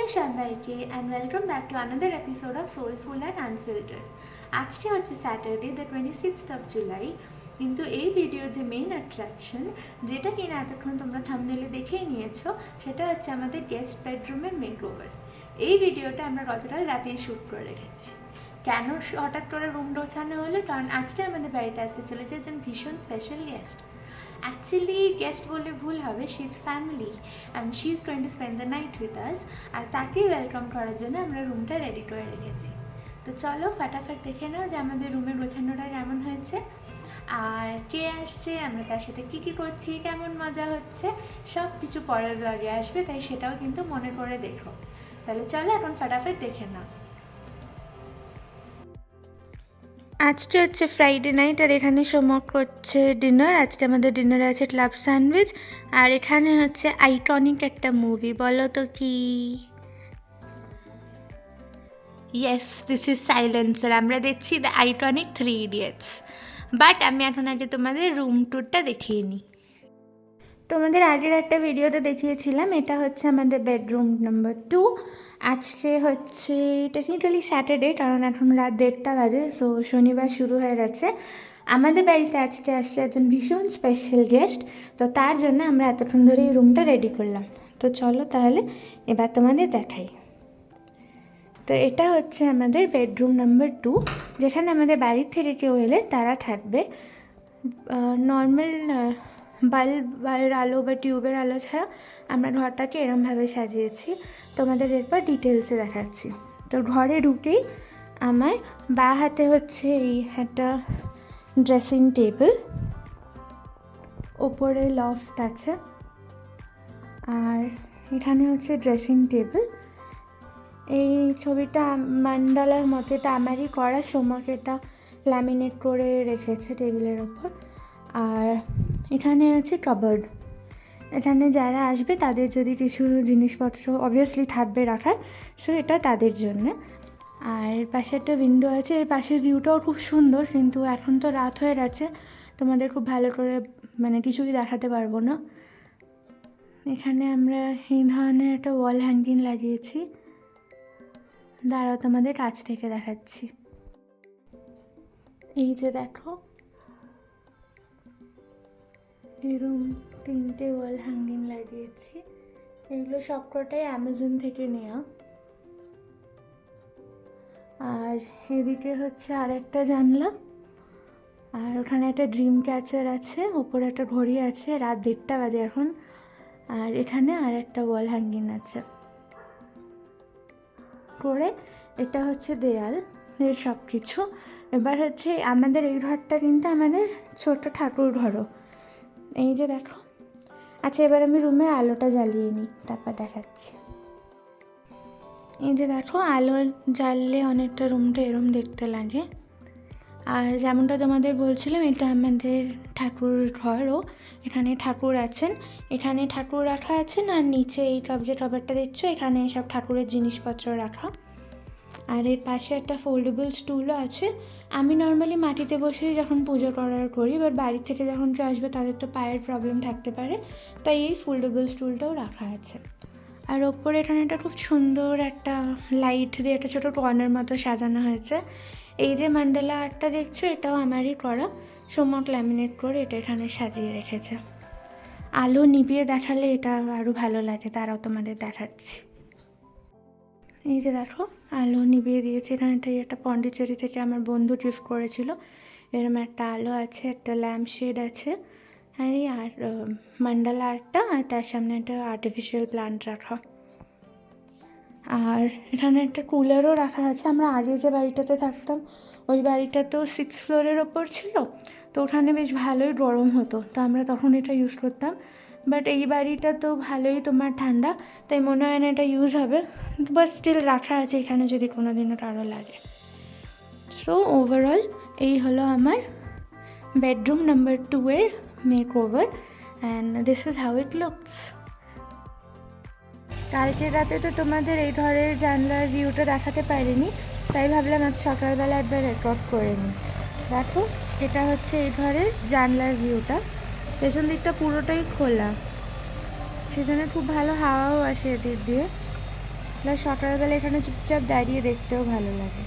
High সবাইকে and welcome back to another episode of soulful and unfiltered. আজকে হচ্ছে Saturday the 26th of July. কিন্তু এই ভিডিওর যে মেইন অ্যাট্রাকশন, যেটা কিনা এতক্ষণ তোমরা থাম্বনেইলে দেখেই নিয়েছো, সেটা হচ্ছে আমাদের গেস্ট বেডরুমের মেকওভার। এই ভিডিওটা আমরা গতকাল রাতেই শ্যুট করে রেখেছি। কেন হঠাৎ করে রুম গোছানো হলো? কারণ আজকে আমাদের বাড়িতে আসতে চলেছে একজন ভীষণ স্পেশাল গেস্ট। অ্যাকচুয়ালি গেস্ট বললে ভুল হবে, she is family and she is going to spend the night with us. আর তাকেই ওয়েলকাম করার জন্য আমরা রুমটা রেডি করে রেখেছি। তো চলো ফাটাফাট দেখে নাও যে আমাদের রুমের গোছানোটা কেমন হয়েছে, আর কে আসছে, আমরা তার সাথে কী কী করছি, কেমন মজা হচ্ছে, সব কিছু পরের ব্লগে আসবে, তাই সেটাও কিন্তু মনে করে দেখো। তাহলে চলো এখন ফাটাফাট দেখে নাও। আজকে হচ্ছে ফ্রাইডে নাইট, আর এখানে সোমক করছে ডিনার। আজকে আমাদের ডিনারে আছে ক্লাব স্যান্ডউইচ, আর এখানে হচ্ছে আইকনিক একটা মুভি, বলো তো কি? Yes, this is silencer. আমরা দেখছি দ্য আইকনিক 3 ইডিয়টস। বাট আমি এখন আগে তোমাদের রুম ট্যুরটা দেখিয়ে নিই। তোমাদের আগের একটা ভিডিওতে দেখিয়েছিলাম, এটা হচ্ছে আমাদের বেডরুম নাম্বার 2। আজকে হচ্ছে টেকনিক্যালি স্যাটারডে, কারণ এখন রাত 1:30 বাজে, সো শনিবার শুরু হয়ে গেছে। আমাদের বাড়িতে আজকে আসছে একজন ভীষণ স্পেশাল গেস্ট, তো তার জন্য আমরা এতক্ষণ ধরে এই রুমটা রেডি করলাম। তো চলো তাহলে এবার তোমাদের দেখাই। তো এটা হচ্ছে আমাদের বেডরুম নাম্বার 2, যেখানে আমাদের বাড়ির থেকে কেউ এলে তারা থাকবে। নর্মাল বাল্বের আলো বা টিউবের আলো ছাড়া আমরা ঘরটাকে এরমভাবে সাজিয়েছি, তোমাদের এরপর ডিটেলসে দেখাচ্ছি। তো ঘরে ঢুকেই আমার বাঁ হাতে হচ্ছে এই একটা ড্রেসিং টেবিল, ওপরে লফট আছে, আর এখানে হচ্ছে ড্রেসিং টেবিল। এই ছবিটা মান্ডালার মতো, এটা আমারই করা, সোমাকে এটা ল্যামিনেট করে রেখেছে টেবিলের ওপর। আর এখানে আছে কাবার্ড, এখানে যারা আসবে তাদের যদি কিছু জিনিসপত্র অবভিয়াসলি থাকবে রাখার, সো এটা তাদের জন্য। আর এর পাশে একটা উইন্ডো আছে, এর পাশের ভিউটাও খুব সুন্দর, কিন্তু এখন তো রাত হয়ে গেছে, তোমাদের খুব ভালো করে কিছুই দেখাতে পারবো না। এখানে আমরা এই ধরনের একটা ওয়াল হ্যাঙ্গিং লাগিয়েছি, দাঁড়াও তোমাদের কাছ থেকে দেখাচ্ছি। এই যে দেখো, এরকম 3টে ওয়াল হ্যাঙ্গিং লাগিয়েছি, এগুলো সবকটাই অ্যামাজন থেকে নেওয়া। আর এদিকে হচ্ছে আর একটা জানলা, আর ওখানে একটা ড্রিম ক্যাচার আছে, ওপরে একটা ঘড়ি আছে, রাত 1:30 বাজে এখন। আর এখানে আর একটা ওয়াল হ্যাঙ্গিং আছে করে, এটা হচ্ছে দেয়াল এর সব কিছু। এবার হচ্ছে আমাদের এই ঘরটা কিন্তু আমাদের ছোট ঠাকুর ঘরও, এই যে দেখো। আচ্ছা, এবার আমি রুমের আলোটা জ্বালিয়ে নিই, তারপর দেখাচ্ছি। এই যে দেখো, আলো জ্বাললে অনেকটা রুমটা এরম দেখতে লাগে। আর যেমনটা তোমাদের বলছিলাম, এটা আমাদের ঠাকুর ঘরও, এখানে ঠাকুর আছেন, এখানে ঠাকুর রাখা আছেন, আর নিচে এই যে কভারটা দেখছো, এখানে সব ঠাকুরের জিনিসপত্র রাখা। আর এর পাশে একটা ফোল্ডেবল স্টুলও আছে। আমি নর্মালি মাটিতে বসে যখন পুজো করি, বাট বাড়ির থেকে যখন কেউ আসবে তাদের তো পায়ের প্রবলেম থাকতে পারে, তাই এই ফোল্ডেবল স্টুলটাও রাখা আছে। আর ওপরে এখানে একটা খুব সুন্দর একটা লাইট দিয়ে একটা ছোটো কর্নার মতো সাজানো হয়েছে। এই যে মান্ডালা আর্টটা দেখছো, এটাও আমারই করা, সোমক ল্যামিনেট করে এটা এখানে সাজিয়ে রেখেছে। আলো নিভিয়ে দেখালে এটা আরও ভালো লাগে, তারাও তোমাদের দেখাচ্ছি। এই যে দেখো, আলো নিভিয়ে দিয়েছে, এখানটাই একটা পন্ডিচেরি থেকে আমার বন্ধু গিফট করেছিল, এরকম একটা আলো আছে, একটা ল্যাম্প শেড আছে, আর এই মান্ডালা আর্টটা, আর তার সামনে একটা আর্টিফিশিয়াল প্লান্ট রাখা। আর এখানে একটা কুলারও রাখা আছে। আমরা আগে যে বাড়িটাতে থাকতাম, ওই বাড়িটা তো 6th ফ্লোরের ওপর ছিল, তো ওখানে বেশ ভালোই গরম হতো, তো আমরা তখন এটা ইউজ করতাম। বাট এই বাড়িটা তো ভালোই তোমার ঠান্ডা, তাই মনে হয় না এটা ইউজ হবে, বাট স্টিল রাখা আছে এখানে যদি কোনো দিনও কারো লাগে। সো ওভারঅল এই হলো আমার বেডরুম নাম্বার 2 এর makeover, and this is how it looks. কালকে রাতে তো তোমাদের এই ঘরের জানলার ভিউটা দেখাতে পারিনি, তাই ভাবলাম আজ সকালবেলা একবার রেকর্ড করে নিই। দেখো, এটা হচ্ছে এই ঘরের জানলার ভিউটা, পেছন দিকটা পুরোটাই খোলা, সেজন্য খুব ভালো হাওয়াও আসে এদিক দিয়ে। প্লাস সকালবেলা এখানে চুপচাপ দাঁড়িয়ে দেখতেও ভালো লাগে।